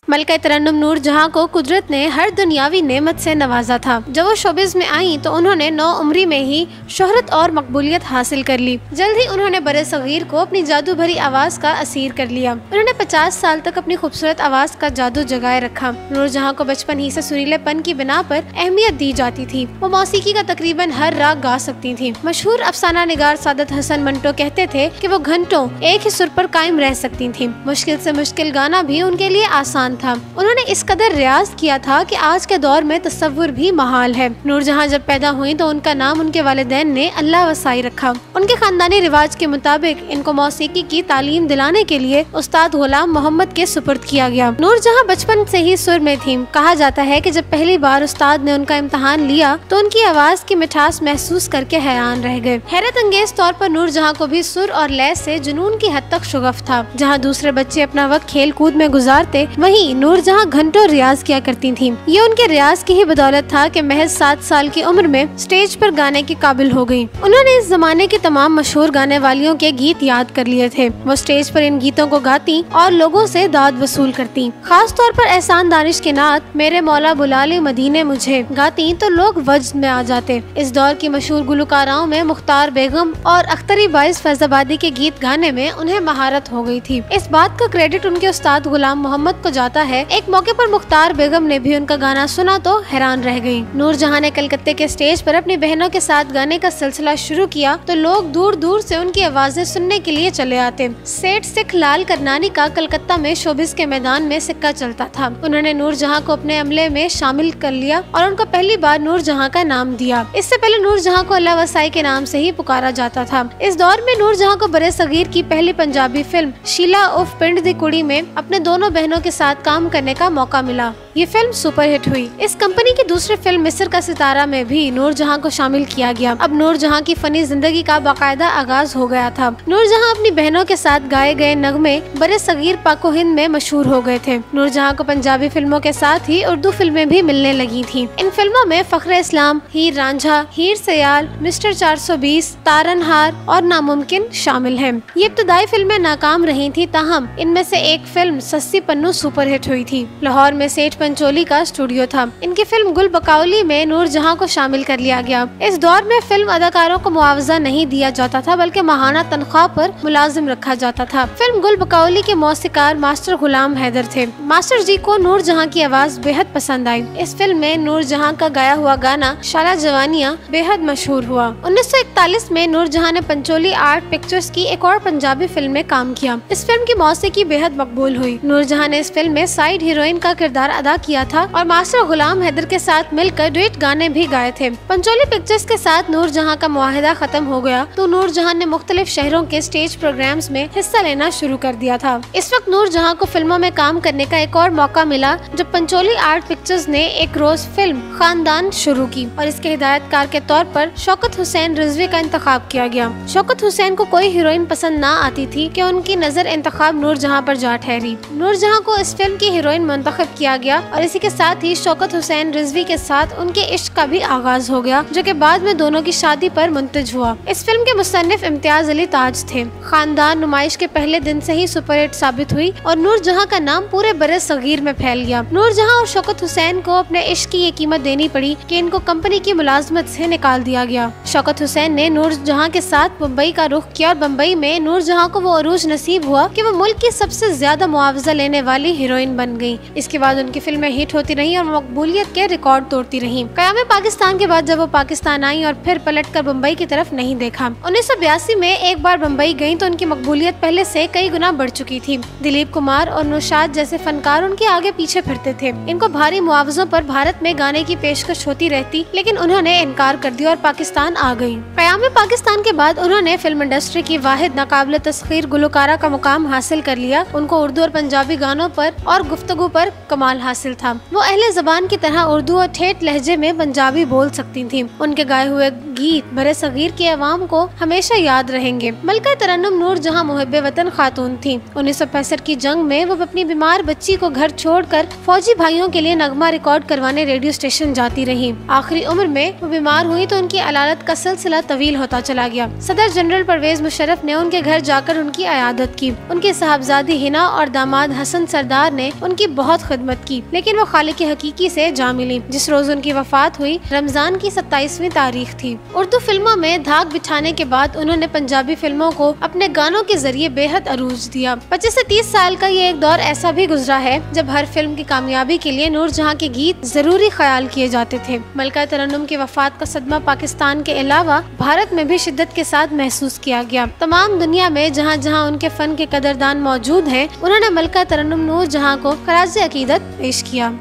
मलका तरन्नुम नूरजहां को कुदरत ने हर दुनियावी नेमत से नवाजा था। जब वो शोबिज़ में आई तो उन्होंने 9 उम्री में ही शोहरत और मकबूलियत हासिल कर ली। जल्द ही उन्होंने बड़े सगीर को अपनी जादू भरी आवाज का असीर कर लिया। उन्होंने 50 साल तक अपनी खूबसूरत आवाज का जादू जगाए रखा। नूरजहां को बचपन ही से सुरीलेपन की बिना पर अहमियत दी जाती थी। वो मौसीकी का तकरीबन हर राग गा सकती थी। मशहूर अफसाना निगार सादत हसन मंटो कहते थे कि वो घंटों एक ही सुर पर कायम रह सकती थी। मुश्किल से मुश्किल गाना भी उनके लिए आसान था। उन्होंने इस कदर रियाज किया था कि आज के दौर में तसव्वुर भी महाल है। नूरजहां जब पैदा हुई तो उनका नाम उनके वालिदैन ने अल्लाह वसाई रखा। उनके खानदानी रिवाज के मुताबिक इनको मौसीकी की तालीम दिलाने के लिए उस्ताद गुलाम मोहम्मद के सुपुर्द किया गया। नूरजहां बचपन से ही सुर में थी। कहा जाता है कि जब पहली बार उस्ताद ने उनका इम्तहान लिया तो उनकी आवाज की मिठास महसूस करके हैरान रह गए। हैरत अंगेज तौर पर नूरजहां को भी सुर और लय से जुनून की हद तक शुगफ था। जहाँ दूसरे बच्चे अपना वक्त खेल कूद में गुजारते, वहीं नूरजहां घंटों रियाज किया करती थीं। ये उनके रियाज की ही बदौलत था कि महज 7 साल की उम्र में स्टेज पर गाने के काबिल हो गयी। उन्होंने इस जमाने की तमाम मशहूर गाने वालियों के गीत याद कर लिए थे। वो स्टेज पर इन गीतों को गाती और लोगों से दाद वसूल करती। खास तौर पर एहसान दानिश के नात मेरे मौला बुला ले मदीने मुझे गाती तो लोग वज्द में आ जाते। इस दौर की मशहूर गुलकाराओं में मुख्तार बेगम और अख्तरी बाइस फैजाबादी के गीत गाने में उन्हें महारत हो गई थी। इस बात का क्रेडिट उनके उस्ताद गुलाम मोहम्मद को जाता है। एक मौके पर मुख्तार बेगम ने भी उनका गाना सुना तो हैरान रह गयी। नूरजहां ने कलकत्ते के स्टेज पर अपनी बहनों के साथ गाने का सिलसिला शुरू किया तो लोग दूर दूर से उनकी आवाजें सुनने के लिए चले आते। सेठ सिख लाल करनानी का कलकत्ता में शोबिस के मैदान में सिक्का चलता था। उन्होंने नूरजहां को अपने अमले में शामिल कर लिया और उनको पहली बार नूरजहां का नाम दिया। इससे पहले नूरजहां को अल्लाह वसाई के नाम से ही पुकारा जाता था। इस दौर में नूरजहां को बड़े सगीर की पहली पंजाबी फिल्म शीला उफ पिंड दी कुड़ी में अपने दोनों बहनों के साथ काम करने का मौका मिला। ये फिल्म सुपरहिट हुई। इस कंपनी की दूसरी फिल्म मिस्र का सितारा में भी नूरजहां को शामिल किया गया। अब नूरजहां की फनी जिंदगी का बाकायदा आगाज हो गया था। नूरजहां अपनी बहनों के साथ गाए गए नगमे बड़े सगीर पाको हिंद में मशहूर हो गए थे। नूरजहां को पंजाबी फिल्मों के साथ ही उर्दू फिल्में भी मिलने लगी थी। इन फिल्मों में फख्रे इस्लाम, हीर रांझा, हीर सयाल, मिस्टर 420, तारनहार और नामुमकिन शामिल हैं। ये इब्तदाई फिल्में नाकाम रही थी, ताहम इनमें से एक फिल्म सस्सी पन्नू सुपरहिट हुई थी। लाहौर में सेठ पंचोली का स्टूडियो था। इनकी फिल्म गुल बकाउली में नूरजहां को शामिल कर लिया गया। इस दौर में फिल्म अदाकारों को मुआवजा नहीं दिया जाता था, बल्कि माहाना तनख्वाह पर मुलाजिम रखा जाता था। फिल्म गुल बकाउली के मौसीकार मास्टर गुलाम हैदर थे। मास्टर जी को नूरजहां की आवाज बेहद पसंद आई। इस फिल्म में नूरजहां का गाया हुआ गाना शाला जवानिया बेहद मशहूर हुआ। 1941 में नूरजहां ने पंचोली आर्ट पिक्चर्स की एक और पंजाबी फिल्म में काम किया। इस फिल्म की मौसीकी बेहद मकबूल हुई। नूरजहां ने इस फिल्म में साइड हीरोइन का किरदार अदा किया था और मास्टर गुलाम हैदर के साथ मिलकर डुएट गाने भी गाए थे। पंचोली पिक्चर्स के साथ नूरजहां का मुआहिदा खत्म हो गया तो नूरजहां ने मुख्तलिफ शहरों के स्टेज प्रोग्राम्स में हिस्सा लेना शुरू कर दिया था। इस वक्त नूरजहां को फिल्मों में काम करने का एक और मौका मिला जब पंचोली आर्ट पिक्चर्स ने एक रोज फिल्म खानदान शुरू की और इसके हिदायतकार के तौर पर शौकत हुसैन रिजवी का इंतखाब किया गया। शौकत हुसैन को कोई हीरोइन पसंद ना आती थी कि उनकी नजर इंतखाब नूरजहां पर जा ठहरी। नूरजहां को इस फिल्म की हीरोइन मुंतखब किया गया और इसी के साथ ही शौकत हुसैन रिजवी के साथ उनके इश्क का भी आगाज हो गया, जो कि बाद में दोनों की शादी पर मुंतज हुआ। इस फिल्म के मुसन्निफ इम्तियाज अली ताज थे। खानदान नुमाइश के पहले दिन से ही सुपरहिट साबित हुई और नूरजहां का नाम पूरे बड़े सगीर में फैल गया। नूरजहां और शौकत हुसैन को अपने इश्क की ये कीमत देनी पड़ी कि इनको कंपनी की मुलाजमत से निकाल दिया गया। शौकत हुसैन ने नूरजहां के साथ मुंबई का रुख किया और मुंबई में नूरजहां को वो अरूज नसीब हुआ कि वो मुल्क की सबसे ज्यादा मुआवजा लेने वाली हीरोइन बन गयी। इसके बाद उनकी फिल्में हिट होती रही और मकबूलियत के रिकॉर्ड तोड़ती रही। क़याम पाकिस्तान के बाद जब वो पाकिस्तान आई और फिर पलटकर मुंबई की तरफ नहीं देखा। 1982 में एक बार मुंबई गयी तो उनकी मकबूलियत पहले से कई गुना बढ़ चुकी थी। दिलीप कुमार और नौशाद जैसे फनकार उनके आगे पीछे फिरते थे। इनको भारी मुआवजों पर भारत में गाने की पेशकश होती रहती, लेकिन उन्होंने इनकार कर दिया और पाकिस्तान आ गयी। क़याम पाकिस्तान के बाद उन्होंने फिल्म इंडस्ट्री की वाहिद नाकाबिल तस्खीर गुलकारा का मुकाम हासिल कर लिया। उनको उर्दू और पंजाबी गानों पर और गुफ्तगू पर कमाल हासिल था। वो अहले ज़बान की तरह उर्दू और ठेठ लहजे में पंजाबी बोल सकती थीं। उनके गाए हुए गीत बरे सगीर के अवाम को हमेशा याद रहेंगे। मलका तरन्नुम नूर जहाँ मुहिब्बे वतन खातून थी। 1965 की जंग में वो अपनी बीमार बच्ची को घर छोड़कर फौजी भाइयों के लिए नगमा रिकॉर्ड करवाने रेडियो स्टेशन जाती रही। आखिरी उम्र में वो बीमार हुई तो उनकी अलालत का सिलसिला तवील होता चला गया। सदर जनरल परवेज मुशर्रफ ने उनके घर जाकर उनकी अयादत की। उनकी साहबजादी हिना और दामाद हसन सरदार ने उनकी बहुत खिदमत की, लेकिन वो खालिक हकीकी से जा मिली। जिस रोज उनकी वफात हुई रमजान की 27वीं तारीख थी। उर्दू फिल्मों में धाक बिछाने के बाद उन्होंने पंजाबी फिल्मों को अपने गानों के जरिए बेहद अरूज दिया। 25 से 30 साल का ये एक दौर ऐसा भी गुजरा है जब हर फिल्म की कामयाबी के लिए नूरजहां के गीत जरूरी ख्याल किए जाते थे। मलका तरन्नुम की वफात का सदमा पाकिस्तान के अलावा भारत में भी शिद्दत के साथ महसूस किया गया। तमाम दुनिया में जहाँ जहाँ उनके फन के कदरदान मौजूद हैं, उन्होंने मलका तरन्नुम नूरजहां को खराज अकीदत पेश किया।